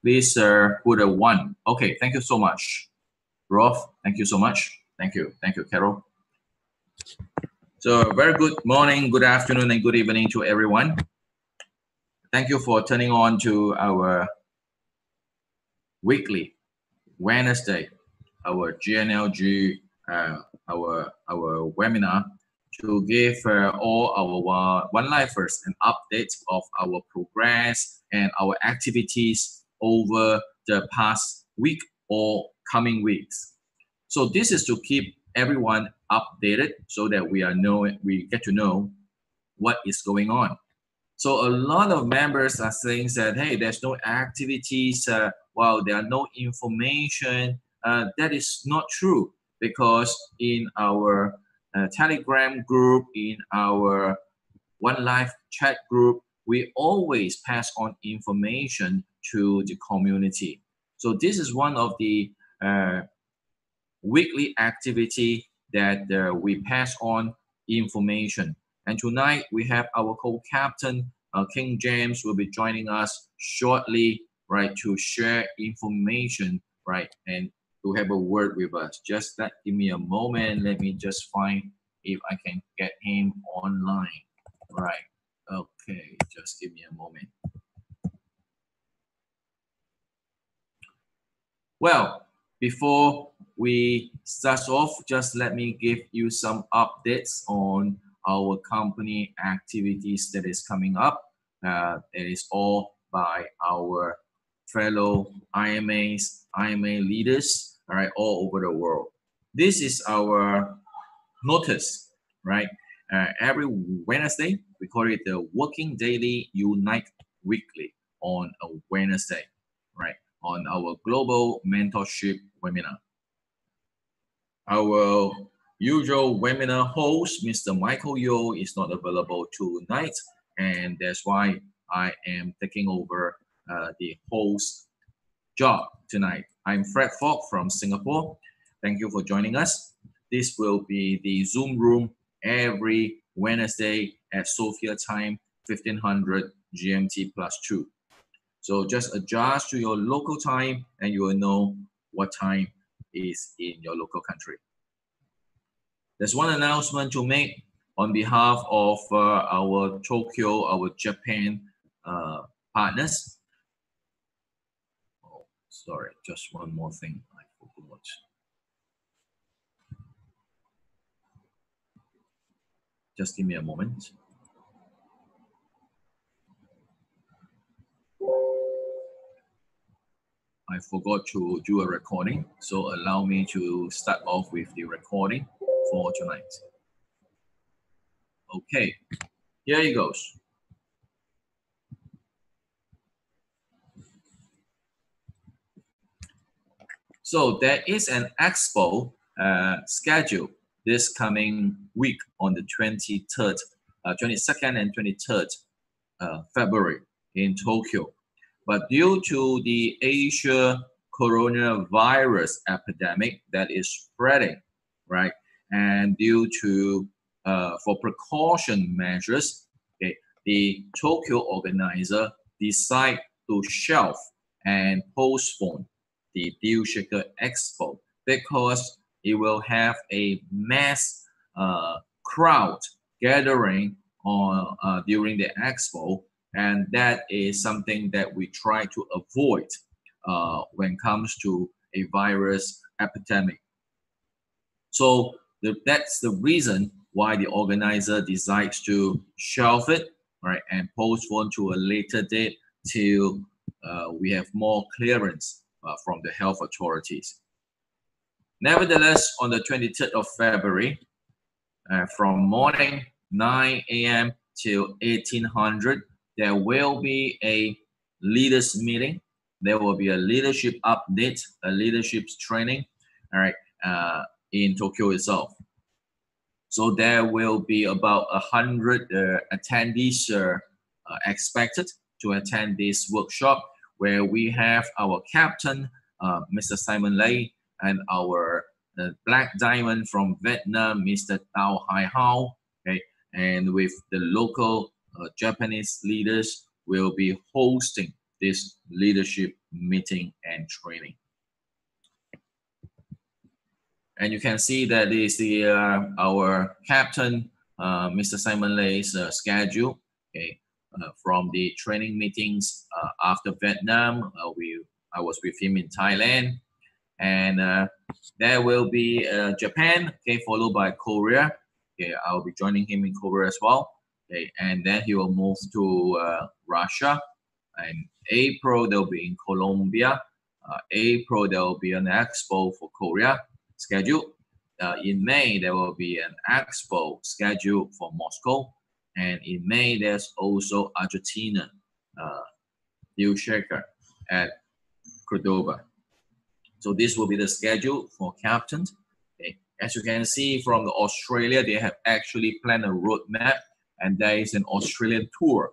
please put a 1. Okay, thank you so much. Rolf, thank you so much. Thank you, Carol. So very good morning, good afternoon, and good evening to everyone. Thank you for turning on to our weekly Wednesday, our GNLG, our webinar to give all our one-lifers an update of our progress and our activities over the past week or coming weeks. So this is to keep everyone updated so that we get to know what is going on. So a lot of members are saying that, hey, there's no activities, well, there are no information. That is not true, because in our Telegram group, in our One Life chat group, we always pass on information to the community. So this is one of the weekly activity that we pass on information. And tonight we have our co-captain, King James, will be joining us shortly, right, to share information, right, and to have a word with us. Just give me a moment. Let me just find if I can get him online. Right. Okay, just give me a moment. Well, before we start off, just let me give you some updates on our company activities that is coming up. It is all by our fellow IMAs, IMA leaders, all right, all over the world. This is our notice, right? Every Wednesday, we call it the Working Daily Unite Weekly on a Wednesday, right? On our global mentorship webinar. Our usual webinar host, Mr. Michael Yo, is not available tonight, and that's why I am taking over the host job tonight. I'm Fred Fogg from Singapore. Thank you for joining us. This will be the Zoom room every Wednesday at Sofia time, 1500 GMT +2. So just adjust to your local time and you will know what time is in your local country. There's one announcement to make on behalf of our Tokyo, our Japan partners. Oh, sorry, just one more thing I forgot. Just give me a moment. I forgot to do a recording, so allow me to start off with the recording for tonight. Okay, here it goes. So there is an expo scheduled this coming week on the 22nd and 23rd February in Tokyo. But due to the Asia coronavirus epidemic that is spreading, right, and due to for precaution measures, okay, the Tokyo organizer decide to shelve and postpone the Deal Shaker Expo because it will have a mass crowd gathering on during the expo, and that is something that we try to avoid when it comes to a virus epidemic. So that's the reason why the organizer decides to shelve it, right, and postpone to a later date till we have more clearance from the health authorities. Nevertheless, on the 23rd of February, from morning 9 a.m. till 1800, there will be a leaders meeting. There will be a leadership update, a leadership training, all right, in Tokyo itself. So there will be about 100 attendees expected to attend this workshop, where we have our captain, Mr. Simon Lei, and our Black Diamond from Vietnam, Mr. Tao Hai Hao, okay, and with the local Japanese leaders will be hosting this leadership meeting and training. And you can see that is the our captain, Mr. Simon Lay's schedule. Okay, from the training meetings after Vietnam, I was with him in Thailand, and there will be Japan. Okay, followed by Korea. Okay, I'll be joining him in Korea as well. Okay, and then he will move to Russia. And April they'll be in Colombia. April there will be an expo for Korea scheduled. In May there will be an expo scheduled for Moscow, and in May there's also Argentina deal shaker at Cordoba. So this will be the schedule for captains. Okay. As you can see from the Australia, they have actually planned a roadmap, and there is an Australian tour,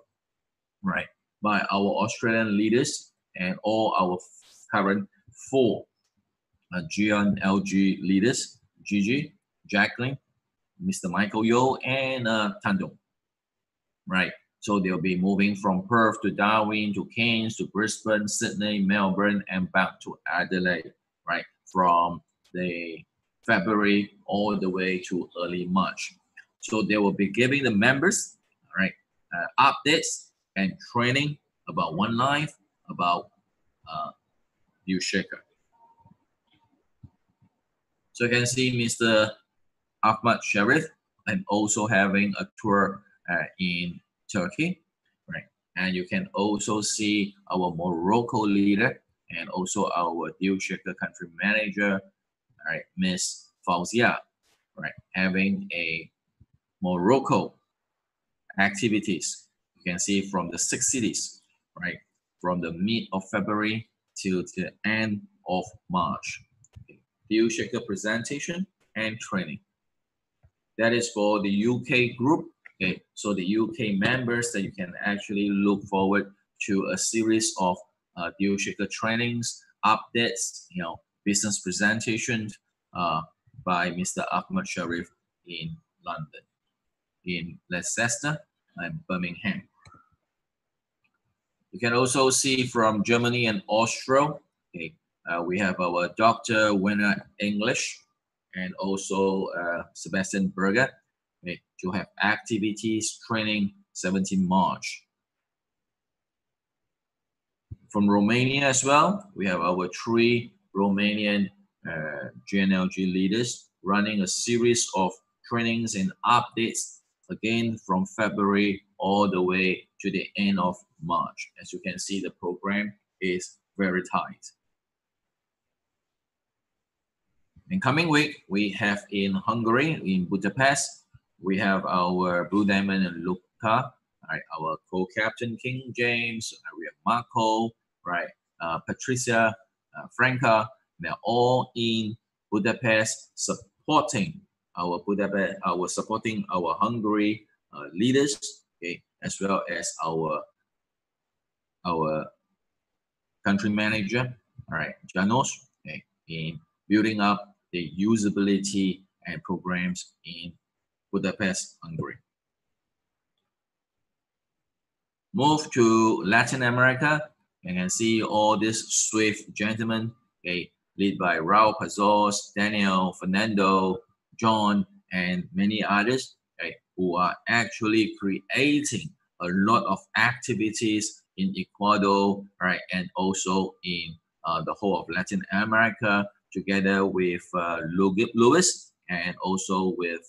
right, by our Australian leaders and all our current 4 GNLG leaders, Gigi, Jacqueline, Mr. Michael Yo, and Tandong, right? So they'll be moving from Perth to Darwin to Cairns to Brisbane, Sydney, Melbourne, and back to Adelaide, right? From the February all the way to early March. So they will be giving the members, right, updates and training about One Life, about Deal Shaker. So you can see Mr. Ahmad Sharif and also having a tour in Turkey, right? And you can also see our Morocco leader and also our Deal Shaker country manager, right, Miss Fauzia, right, having a Morocco activities. You can see from the 6 cities, right, from the mid of February till the end of March. Okay. Deal Shaker presentation and training. That is for the UK group. Okay, so the UK members that you can actually look forward to a series of Deal Shaker trainings, updates, business presentations by Mr. Ahmad Sharif in London, in Leicester and Birmingham. You can also see from Germany and Austria. Okay, we have our Dr. Winner English and also Sebastian Berger, okay, to have activities training 17 March. From Romania as well, we have our 3 Romanian GNLG leaders running a series of trainings and updates again from February all the way to the end of March. As you can see, the program is very tight. In coming week, we have in Hungary, in Budapest, we have our Blue Diamond and Luca, right, our co-captain King James, we have Marco, right, Patricia, Franca. They're all in Budapest supporting our supporting our Hungary leaders, okay, as well as our country manager, all right, Janos, okay, in building up the usability and programs in Budapest, Hungary. Move to Latin America. You can see all these swift gentlemen, okay, led by Raul Pazos, Daniel, Fernando, John, and many others, okay, who are actually creating a lot of activities in Ecuador, right, and also in the whole of Latin America, together with Louis and also with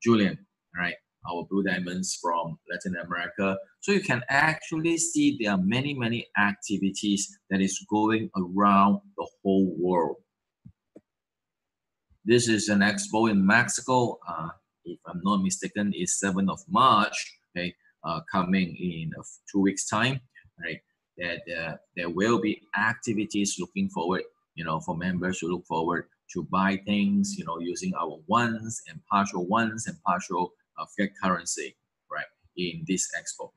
Julian, right, our Blue Diamonds from Latin America. So you can actually see there are many activities that is going around the whole world. This is an expo in Mexico. If I'm not mistaken, it's 7th of March, okay, coming in 2 weeks' time, right? That there will be activities looking forward, for members to look forward to buy things, using our ones and partial fiat currency, right, in this expo.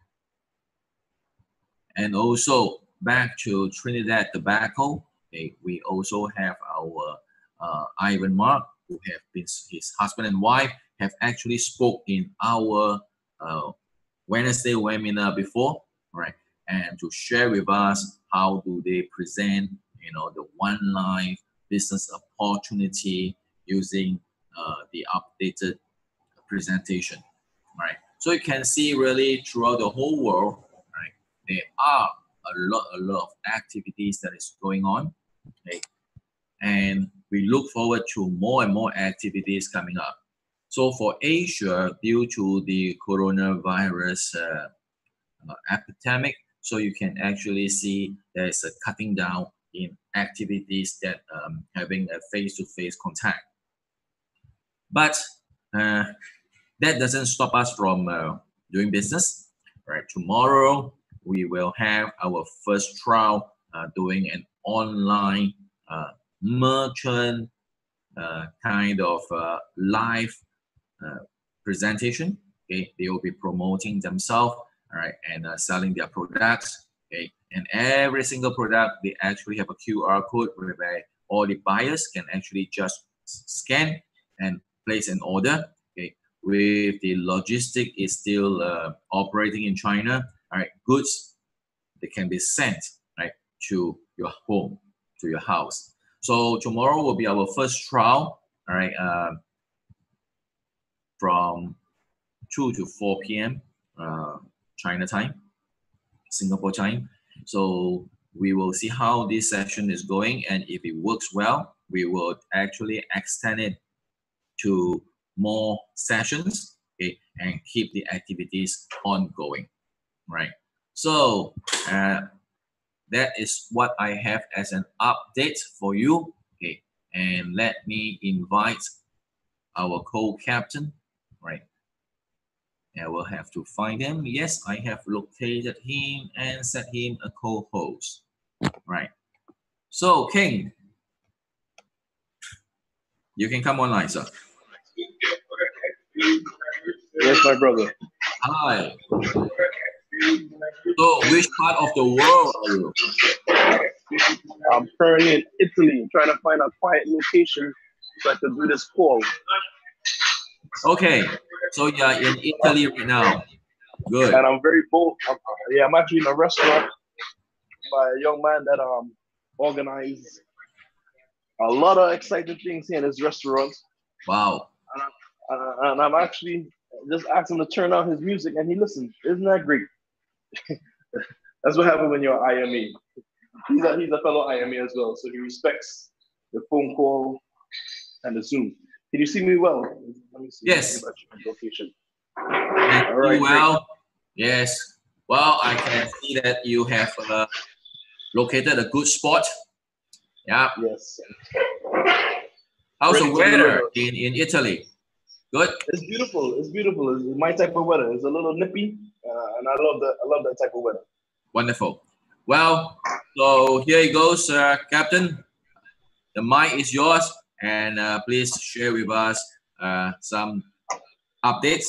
And also back to Trinidad Tobacco, okay, we also have our Ivan Mark, who have been his husband and wife, have actually spoke in our Wednesday webinar before, right? and to share with us how do they present, the one life business opportunity using the updated presentation, right? So you can see really throughout the whole world, right? There are a lot of activities that is going on, okay? And we look forward to more and more activities coming up. So for Asia, due to the coronavirus epidemic, so you can actually see there's a cutting down in activities that having a face-to-face contact. But that doesn't stop us from doing business, right? Tomorrow, we will have our first trial doing an online merchant kind of live presentation. Okay, they will be promoting themselves, all right, and selling their products. Okay, and every single product they actually have a QR code whereby all the buyers can actually just scan and place an order. Okay, with the logistic is still operating in China, all right, goods they can be sent right to your home, to your house. So tomorrow will be our first trial, all right, from 2 to 4 p.m. China time, Singapore time. So we will see how this session is going, and if it works well, we will actually extend it to more sessions, okay, and keep the activities ongoing, right? So that is what I have as an update for you, okay? And let me invite our co-captain, right? I will have to find him. Yes, I have located him and set him a co-host, right? So King, you can come online, sir. Yes, my brother. Hi. So which part of the world are you? I'm currently in Italy, trying to find a quiet location so I can do this call. Okay, so you're in Italy right now. Good. And I'm very bold. I'm actually in a restaurant by a young man that organized a lot of exciting things here in this restaurant. Wow. And I'm actually just asking him to turn on his music, and he listens. Isn't that great? That's what happens when you're IME. He's a fellow IME as well, so he respects the phone call and the Zoom. Can you see me well? Let me see. Yes. Location. All right, well, great. Yes. Well, I can see that you have located a good spot. Yeah. Yes. How's the weather in Italy? Good. It's beautiful. It's beautiful. It's my type of weather. It's a little nippy, and I love that type of weather. Wonderful. Well, so here it goes, Captain. The mic is yours, and please share with us some updates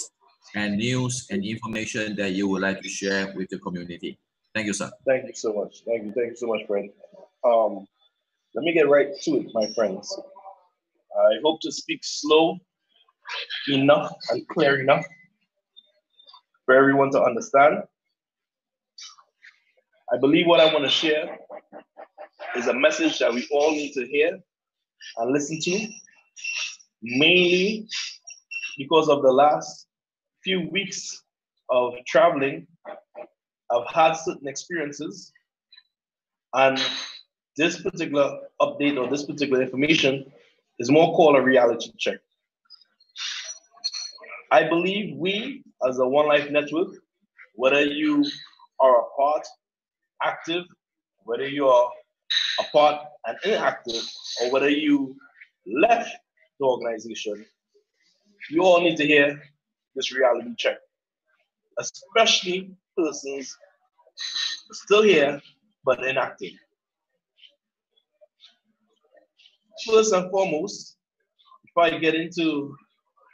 and news and information that you would like to share with the community. Thank you, sir. Thank you so much. Thank you so much, friend. Let me get right to it, my friends. I hope to speak slow enough and clear enough for everyone to understand. I believe what I want to share is a message that we all need to hear and listen to, mainly because of the last few weeks of traveling. I've had certain experiences, and this particular update or this particular information is more called a reality check. I believe we, as a One Life Network, whether you are a part, active, whether you are a part and inactive, or whether you left the organization, you all need to hear this reality check, especially persons still here but inactive. First and foremost, before I get into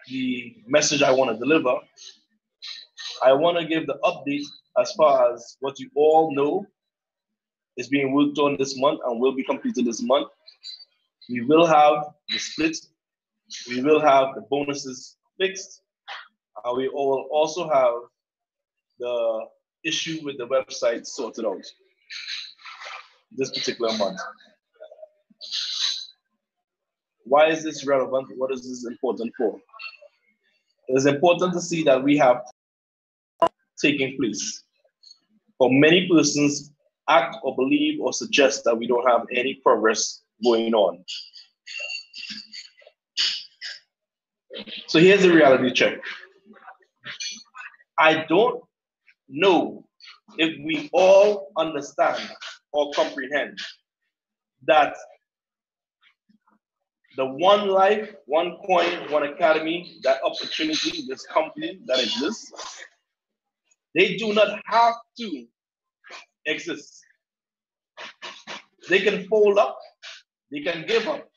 the message I want to deliver, I want to give the update as far as what you all know is being worked on this month and will be completed this month. We will have the split, we will have the bonuses fixed, and we will also have the issue with the website sorted out this particular month. Why is this relevant? What is this important for? It is important to see that we have taking place. For many persons act or believe or suggest that we don't have any progress going on. So here's the reality check. I don't know if we all understand or comprehend that the one life, one coin, one academy, that opportunity, this company that exists, they do not have to exist. They can fold up, they can give up,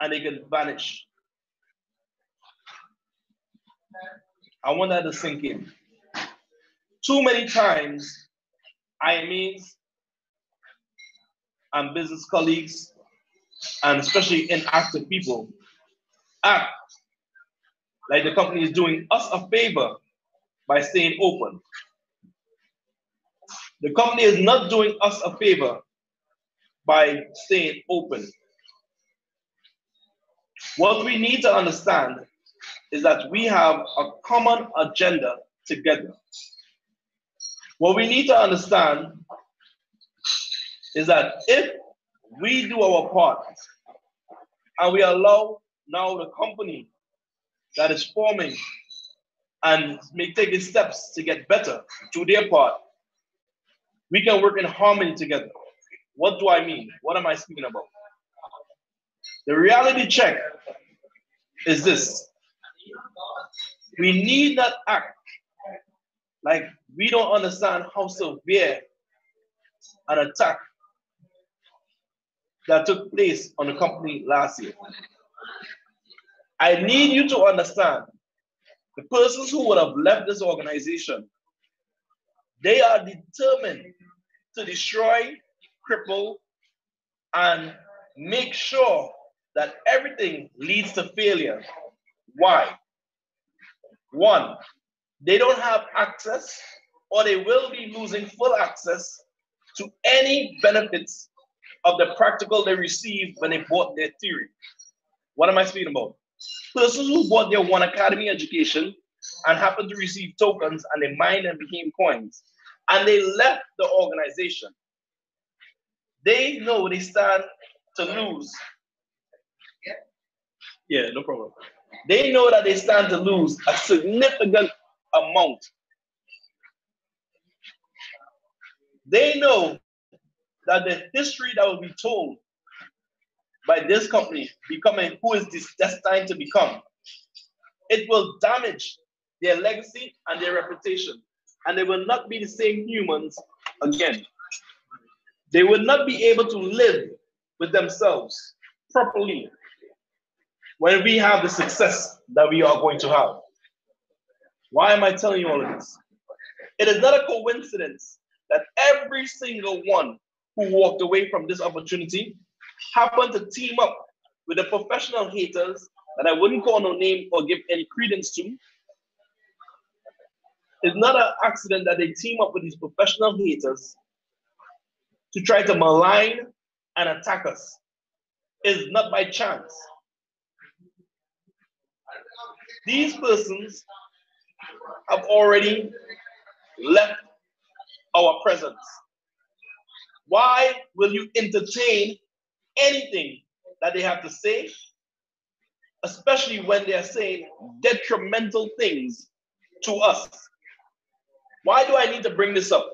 and they can vanish. I want that to sink in. Too many times, IMAs and business colleagues, and especially inactive people, act like the company is doing us a favor by staying open. The company is not doing us a favor by staying open. What we need to understand is that we have a common agenda together. What we need to understand is that if we do our part and we allow now the company that is forming and may take its steps to get better, do their part, we can work in harmony together. What do I mean? What am I speaking about? The reality check is this. We need not act like we don't understand how severe an attack that took place on the company last year. I need you to understand the persons who would have left this organization, they are determined to destroy, cripple, and make sure that everything leads to failure. Why? One, they don't have access, or they will be losing full access to any benefits of the practical they received when they bought their theory. What am I speaking about? Persons who bought their One Academy education and happened to receive tokens and they mined and became coins, and they left the organization. They know they stand to lose. Yeah, no problem. They know that they stand to lose a significant amount. They know that the history that will be told by this company becoming who is this destined to become, it will damage their legacy and their reputation, and they will not be the same humans again. They will not be able to live with themselves properly when we have the success that we are going to have. Why am I telling you all of this? It is not a coincidence that every single one who walked away from this opportunity happened to team up with the professional haters that I wouldn't call no name or give any credence to. It's not an accident that they team up with these professional haters to try to malign and attack us. It's not by chance. These persons have already left our presence. Why will you entertain anything that they have to say, especially when they are saying detrimental things to us? Why do I need to bring this up?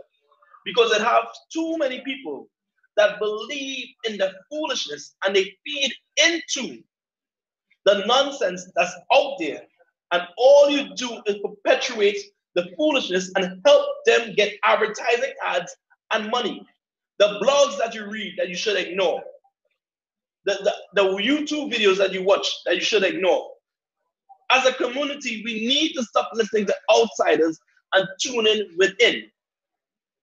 Because it has too many people that believe in the foolishness and they feed into the nonsense that's out there. And all you do is perpetuate the foolishness and help them get advertising ads and money. The blogs that you read that you should ignore. The YouTube videos that you watch that you should ignore. As a community, we need to stop listening to outsiders and tune in within.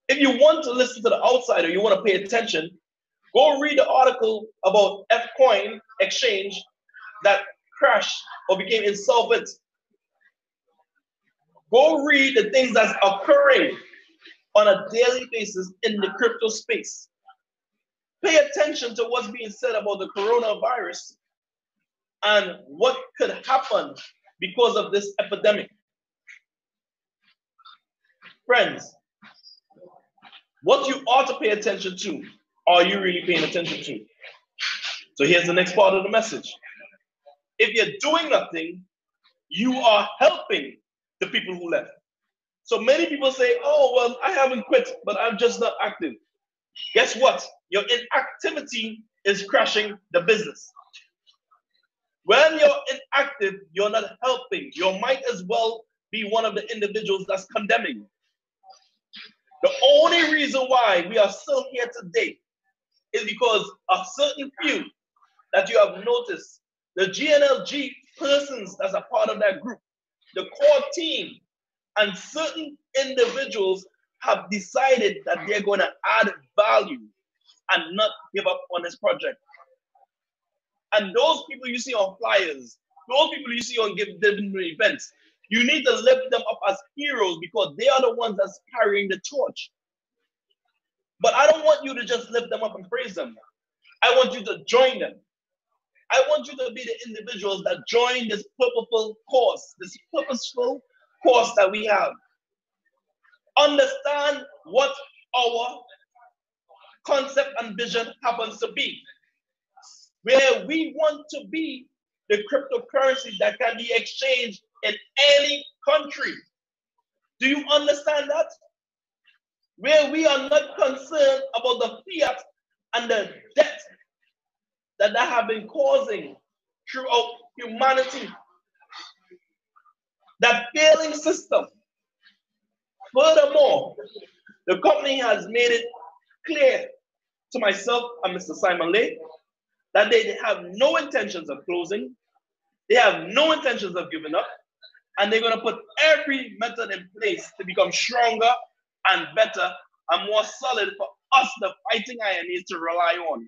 If you want to listen to the outsider, you want to pay attention, go read the article about F-Coin exchange that crashed or became insolvent. Go read the things that's occurring on a daily basis in the crypto space. Pay attention to what's being said about the coronavirus and what could happen because of this epidemic. Friends, what you ought to pay attention to, are you really paying attention to? So here's the next part of the message. If you're doing nothing, you are helping the people who left. So many people say, oh, well, I haven't quit, but I'm just not active. Guess what? Your inactivity is crashing the business. When you're inactive, you're not helping. You might as well be one of the individuals that's condemning. The only reason why we are still here today is because a certain few that you have noticed, the GNLG persons that's a part of that group, the core team, and certain individuals have decided that they're going to add value and not give up on this project. And those people you see on flyers, those people you see on different events, you need to lift them up as heroes because they are the ones that's carrying the torch. But I don't want you to just lift them up and praise them. I want you to join them. I want you to be the individuals that join this purposeful course that we have. Understand what our concept and vision happens to be. Where we want to be the cryptocurrency that can be exchanged in any country. Do you understand that? Where we are not concerned about the fiat and the debt that have been causing throughout humanity. That failing system. Furthermore, the company has made it clear to myself and Mr. Simon Lay that they have no intentions of closing. They have no intentions of giving up. And they're going to put every method in place to become stronger and better and more solid for us, the fighting ioneers, to rely on.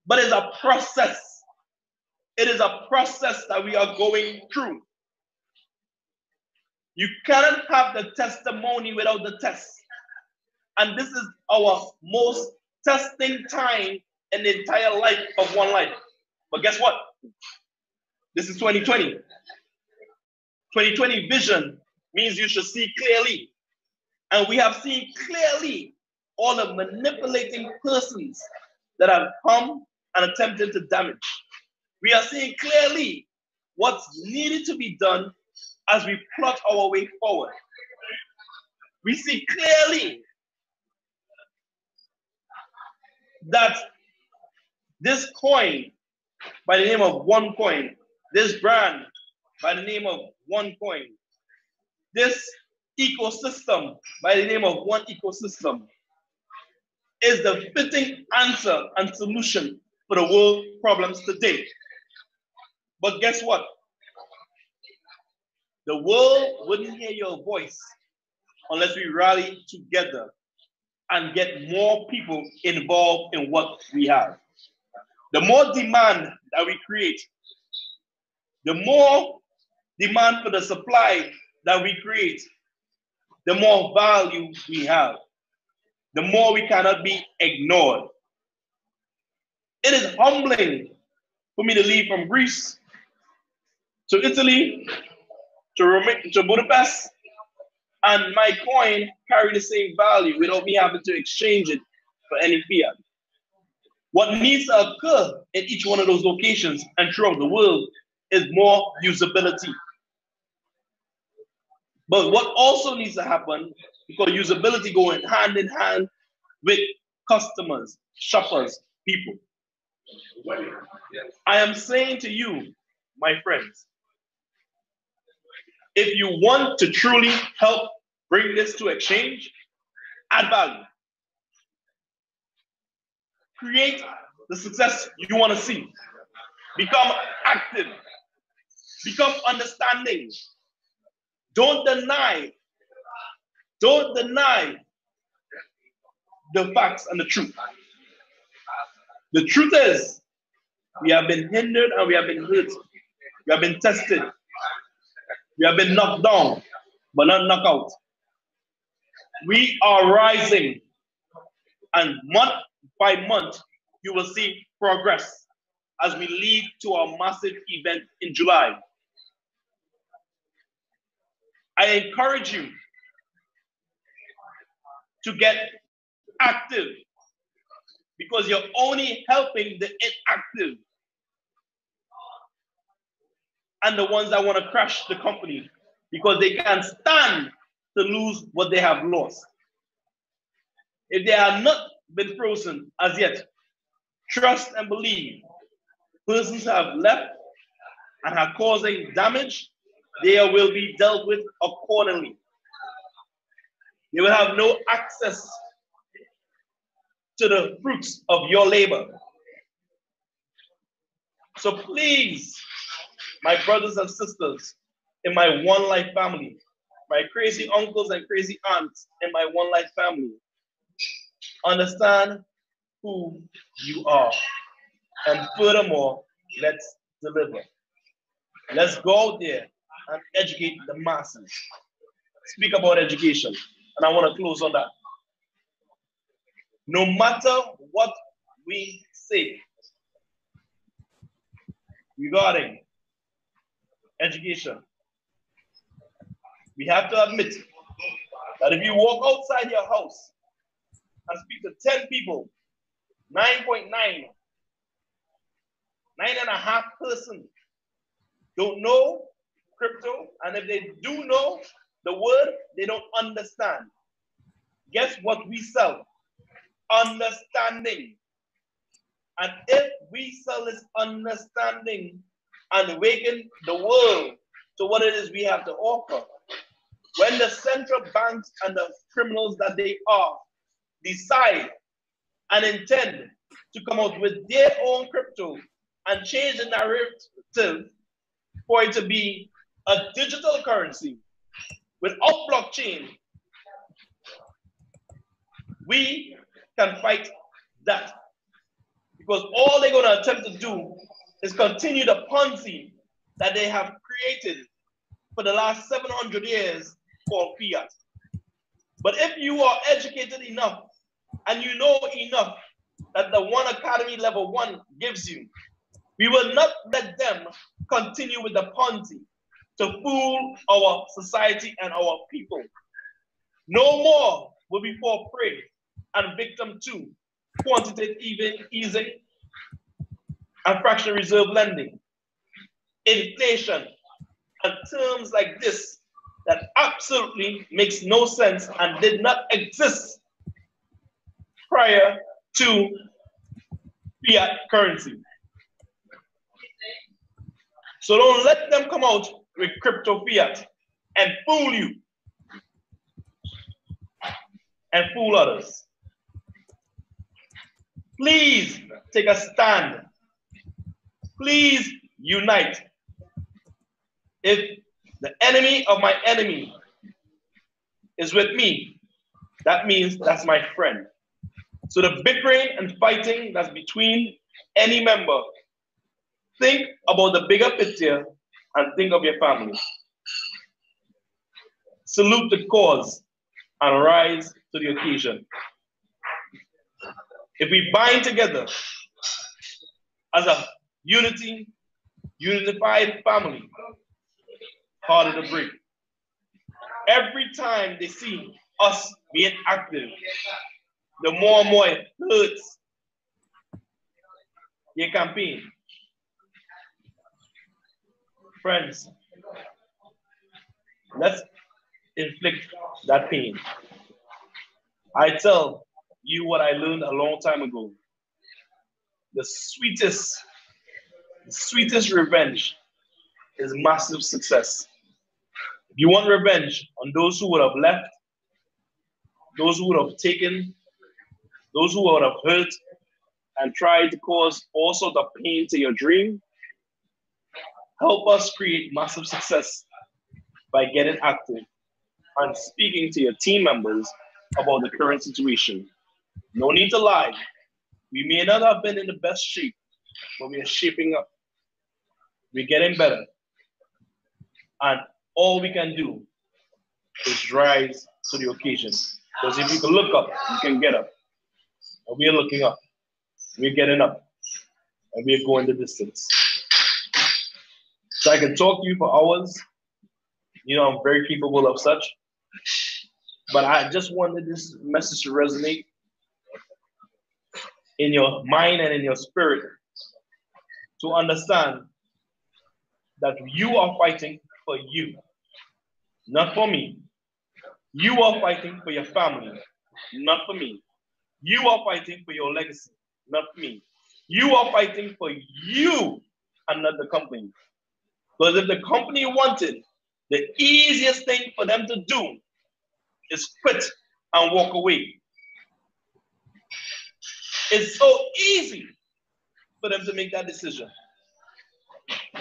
But it's a process. It is a process that we are going through. You cannot have the testimony without the test. And this is our most testing time in the entire life of one life. But guess what? This is 2020. 2020 vision means you should see clearly. And we have seen clearly all the manipulating persons that have come and attempted to damage. We are seeing clearly what's needed to be done as we plot our way forward. We see clearly that this coin by the name of OneCoin, this brand by the name of OneCoin, this ecosystem by the name of One Ecosystem is the fitting answer and solution for the world problems today. But guess what? The world wouldn't hear your voice unless we rally together and get more people involved in what we have. The more demand that we create, the more demand for the supply that we create, the more value we have, the more we cannot be ignored. It is humbling for me to leave from Greece to Italy to Budapest, and my coin carry the same value without me having to exchange it for any fiat. What needs to occur in each one of those locations and throughout the world is more usability. But what also needs to happen, because usability going hand in hand with customers, shoppers, people. I am saying to you, my friends, if you want to truly help bring this to exchange, add value. Create the success you want to see. Become active. Become understanding. Don't deny the facts and the truth. The truth is, we have been hindered and we have been hurt. We have been tested. We have been knocked down. but not knockout. We are rising, and month by month, you will see progress as we lead to our massive event in July. I encourage you to get active because you're only helping the inactive and the ones that want to crash the company because they can't stand to lose what they have lost. If they have not been frozen as yet, trust and believe persons have left and are causing damage, they will be dealt with accordingly. You will have no access to the fruits of your labor. So please, my brothers and sisters in my One Life family, my crazy uncles and crazy aunts in my One Life family, understand who you are. And furthermore, let's deliver. Let's go out there and educate the masses. Speak about education. And I want to close on that. No matter what we say regarding education, we have to admit that if you walk outside your house and speak to 10 people, 9.9, 9.5% don't know crypto, and if they do know the word, they don't understand. Guess what we sell? Understanding. And if we sell this understanding and awaken the world to what it is we have to offer, when the central banks and the criminals that they are decide and intend to come out with their own crypto and change the narrative for it to be a digital currency without blockchain, we can fight that. Because all they're going to attempt to do is continue the Ponzi that they have created for the last 700 years called fiat. But if you are educated enough and you know enough that the One Academy Level 1 gives you, we will not let them continue with the Ponzi to fool our society and our people. No more will we fall prey and victim to quantitative easing and fractional reserve lending, inflation, and terms like this that absolutely makes no sense and did not exist prior to fiat currency. So don't let them come out with crypto fiat and fool you and fool others. Please take a stand. Please unite. If the enemy of my enemy is with me, that means that's my friend. So the bickering and fighting that's between any member, think about the bigger picture and think of your family. Salute the cause and rise to the occasion. If we bind together as a unified family, harder to break. Every time they see us being active, the more and more it hurts your campaign. Friends, let's inflict that pain. I tell you what I learned a long time ago. The sweetest revenge is massive success. If you want revenge on those who would have left, those who would have taken, those who would have hurt and tried to cause all sorts of pain to your dream, help us create massive success by getting active and speaking to your team members about the current situation. No need to lie. We may not have been in the best shape, but we are shaping up. We're getting better. And all we can do is rise to the occasion. Because if you can look up, you can get up. And we are looking up. We're getting up. And we're going the distance. So I can talk to you for hours. You know, I'm very capable of such. But I just wanted this message to resonate in your mind and in your spirit to understand that you are fighting for you, not for me. You are fighting for your family, not for me. You are fighting for your legacy, not for me. You are fighting for you and not the company. Because if the company wanted, the easiest thing for them to do is quit and walk away. It's so easy for them to make that decision.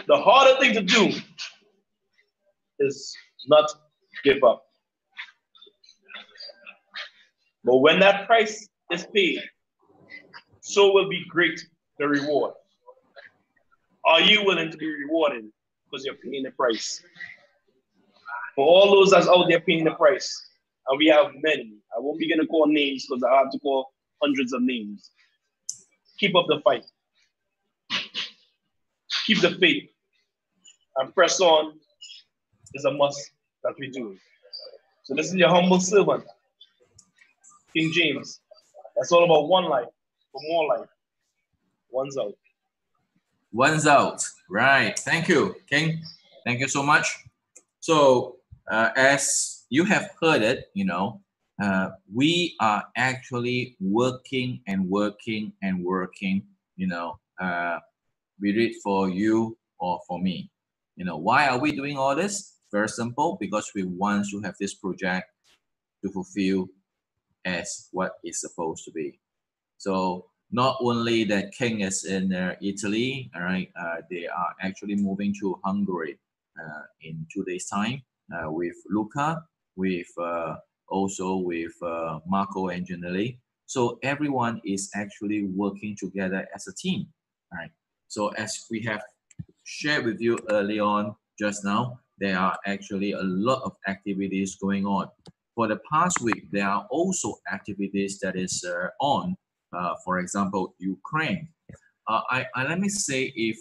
The harder thing to do is not give up. But when that price is paid, so will be great the reward. Are you willing to be rewarded because you're paying the price? For all those that's out there paying the price, and we have many, I won't be going to call names because I have to call hundreds of names. Keep up the fight. Keep the faith. And press on is a must that we do. So this is your humble servant, King Jayms. That's all about one life for more life. One's out. One's out. Right. Thank you, King. Thank you so much. So as you have heard it, you know, we are actually working and working and working, you know, be it for you or for me. You know, why are we doing all this? Very simple, because we want to have this project to fulfill as what it's supposed to be. So not only that King is in Italy, all right, they are actually moving to Hungary in 2 days' time with Luca, with also with Marco and Janelli. So everyone is actually working together as a team, all right? So as we have shared with you early on just now, there are actually a lot of activities going on. For the past week, there are also activities that is on. For example, Ukraine. Let me say if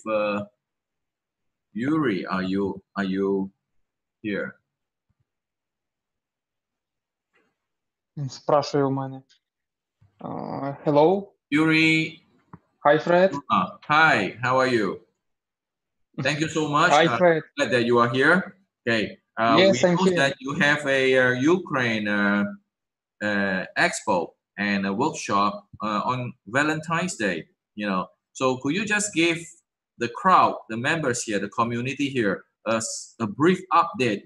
Yuri, are you here? Спрашиваю у мене. Hello. Yuri. Hi, Fred. Hi, how are you? Thank you so much. Hi, Fred. Glad that you are here. Okay. Yes, we I'm know here. that you have a Ukraine expo and a workshop on Valentine's Day. You know, so could you just give the crowd, the members here, the community here, a brief update?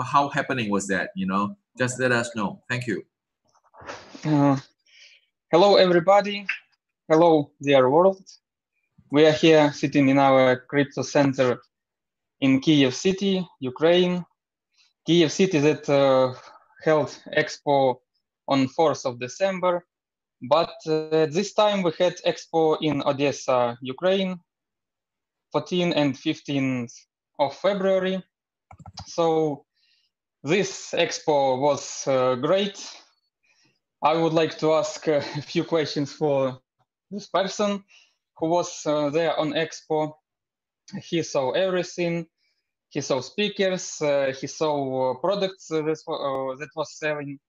How happening was that? You know, just let us know. Thank you. Hello, everybody. Hello, dear world. We are here sitting in our crypto center in Kyiv City, Ukraine. Kyiv City that held Expo on 4th of December. But this time we had Expo in Odessa, Ukraine, 14 and 15th of February. So this Expo was great. I would like to ask a few questions for this person who was there on Expo. He saw everything. He saw speakers. He saw products that was selling.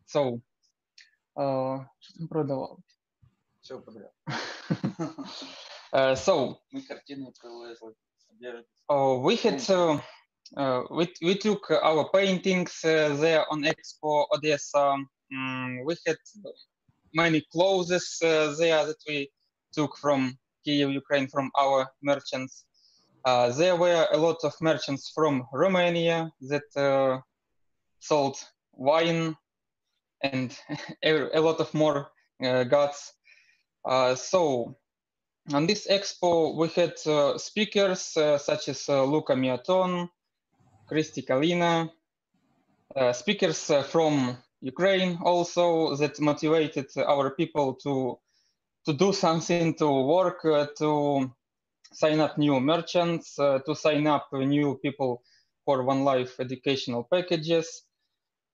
So, что там продавал? Все подряд. So, we took our paintings there on Expo Odessa. We had many clothes there that we took from Kyiv, Ukraine, from our merchants. There were a lot of merchants from Romania that sold wine and a lot of more goods. So on this expo, we had speakers such as Luca Miaton, Kristi Kalina, speakers from Ukraine also that motivated our people to do something, to work, to sign up new merchants, to sign up new people for One Life educational packages.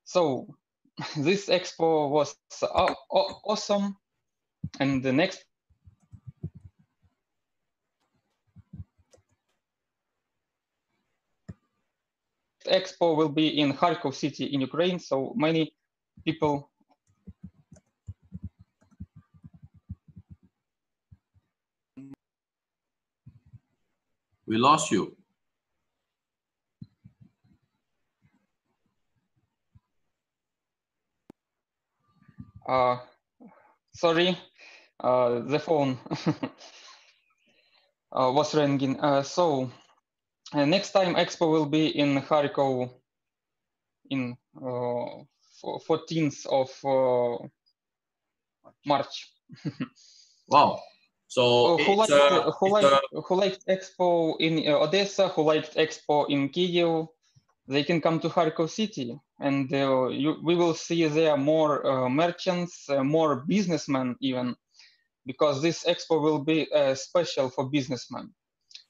So this expo was awesome. And the next expo will be in Kharkov city in Ukraine. So many people. We lost you. Sorry, the phone was ringing. So next time expo will be in Kharkov in 14th of March. Wow. So who liked expo in Odessa, who liked expo in Kyiv, they can come to Kharkov city, and we will see there more merchants, more businessmen even, because this expo will be special for businessmen.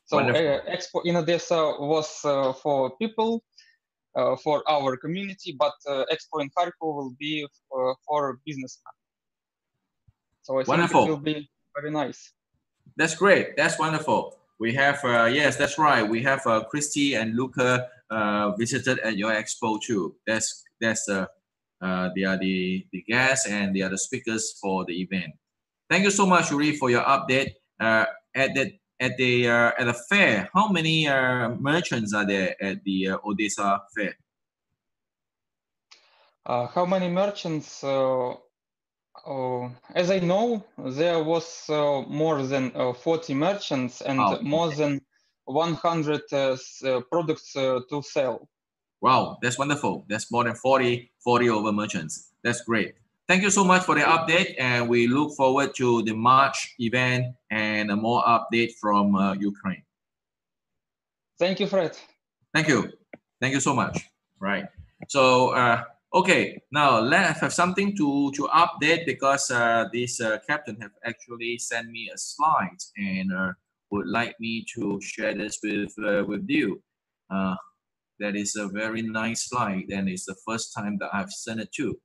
So expo in Odessa was for people, for our community, but expo in Kharkov will be for businessmen. So I think it will be very nice. That's great. That's wonderful. We have, yes, that's right. We have Christy and Luca visited at your expo too. They are the guests and they are the speakers for the event. Thank you so much, Yuri, for your update. At the fair, how many merchants are there at the Odessa fair? How many merchants? As I know, there was more than 40 merchants and more than 100 products to sell. Wow, that's wonderful. That's more than 40 over merchants. That's great. Thank you so much for the update, and we look forward to the March event and more update from Ukraine. Thank you, Fred. Thank you. Thank you so much. Right. So, okay, now let's have something to update, because this captain have actually sent me a slide and would like me to share this with you. That is a very nice slide, and it's the first time that I've sent it to.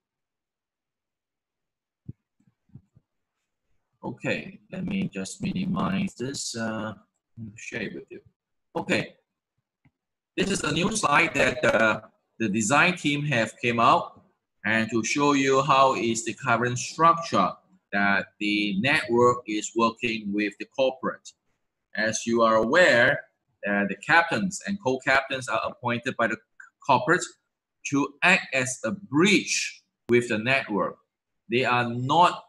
Okay, let me just minimize this, share it with you. Okay, this is a new slide that the design team have came out, and to show you how is the current structure that the network is working with the corporate. As you are aware, the captains and co-captains are appointed by the corporate to act as a bridge with the network. They are not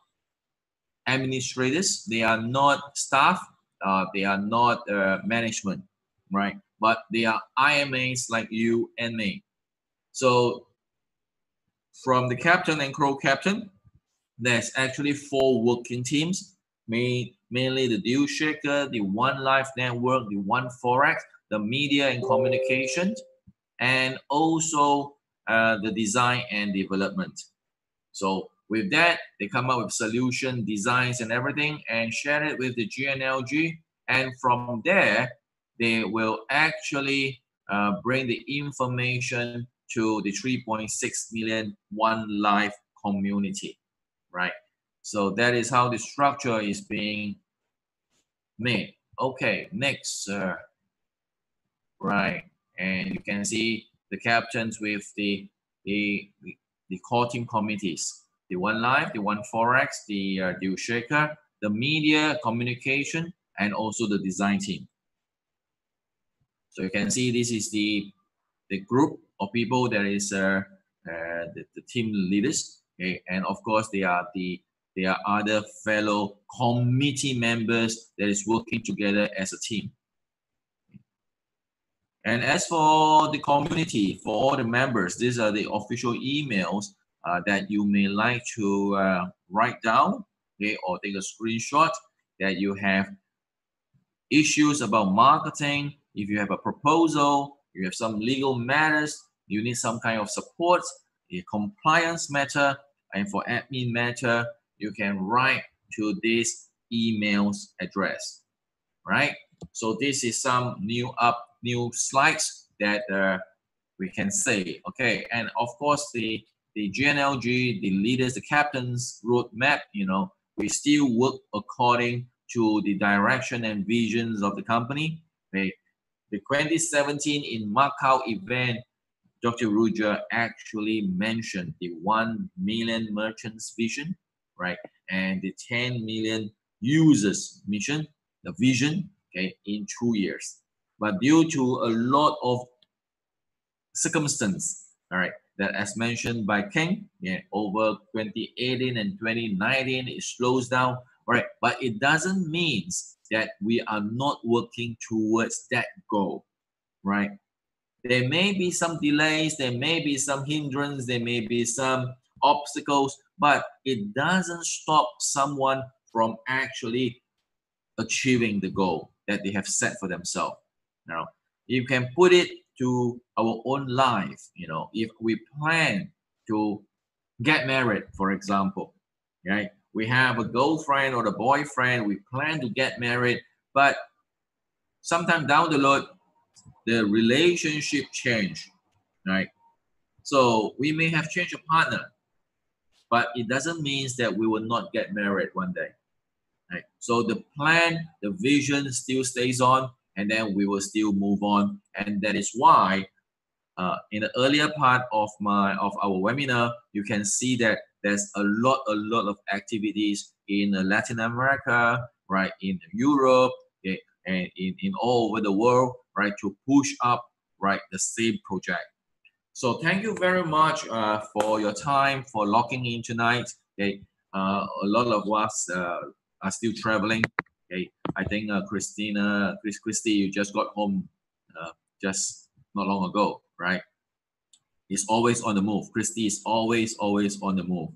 administrators, they are not staff, they are not management, right? But they are IMAs like you and me. So from the captain and co-captain, there's actually 4 working teams, mainly the Deal Shaker, the One Life Network, the One Forex, the media and communications, and also the design and development. So with that, they come up with solution designs and everything and share it with the GNLG. And from there, they will actually bring the information to the 3.6 million One Life community, right? So that is how the structure is being made. Okay, next, right? And you can see the captains with the core team committees, the One Life, the One Forex, the Deal Shaker, the media communication, and also the design team. So you can see this is the group of people that is the team leaders, okay? And of course they are other fellow committee members that is working together as a team. And as for the community, for all the members, these are the official emails that you may like to write down, okay, or take a screenshot that you have issues about marketing. If you have a proposal, you have some legal matters, you need some kind of support, a compliance matter, and for admin matter, you can write to this email's address, right? So this is some new slides that we can say, okay, and of course the GNLG, the leaders, the captains roadmap, we still work according to the direction and visions of the company. Okay. The 2017 in Macau event, Dr. Ruja actually mentioned the 1 million merchants vision, right? And the 10 million users mission, the vision, okay, in 2 years. But due to a lot of circumstance, all right, that as mentioned by Ken, over 2018 and 2019, it slows down, all right, but it doesn't mean that we are not working towards that goal, right? There may be some delays, there may be some hindrance, there may be some obstacles, but it doesn't stop someone from actually achieving the goal that they have set for themselves. Now, you can put it to our own life. If we plan to get married, for example, right? We have a girlfriend or a boyfriend, we plan to get married, but sometime down the road, the relationship change, right? So we may have changed a partner, but it doesn't mean that we will not get married one day. Right? So the plan, the vision still stays on, and then we will still move on. And that is why in the earlier part of our webinar, you can see that there's a lot of activities in Latin America, right, in Europe, okay, and in all over the world, right, to push up, right, the same project. So thank you very much for your time, for logging in tonight. Okay, a lot of us are still traveling. Okay, I think Christy, you just got home just not long ago, right? It's always on the move. Christy is always on the move.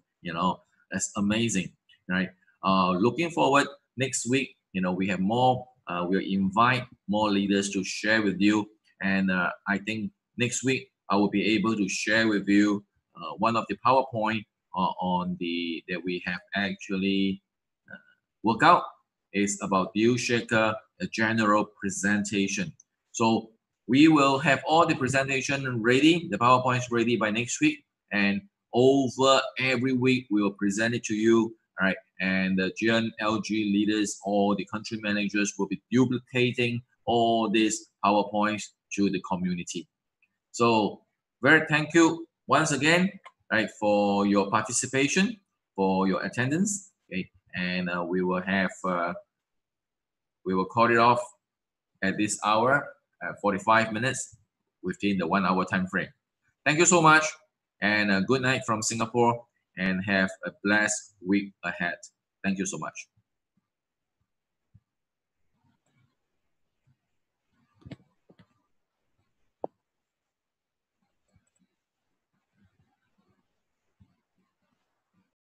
That's amazing, right? Looking forward next week. We have more. We'll invite more leaders to share with you, and I think next week I will be able to share with you one of the PowerPoint that we have actually worked out. Is about Deal Shaker, a general presentation. So we will have all the presentation ready, the PowerPoints ready by next week, and over every week we will present it to you. All right, and the GNLG leaders or the country managers will be duplicating all these PowerPoints to the community. So very thank you once again, right, for your participation, for your attendance. Okay, and we will call it off at this hour, 45 minutes within the 1 hour time frame. Thank you so much, and good night from Singapore, and have a blessed week ahead. Thank you so much.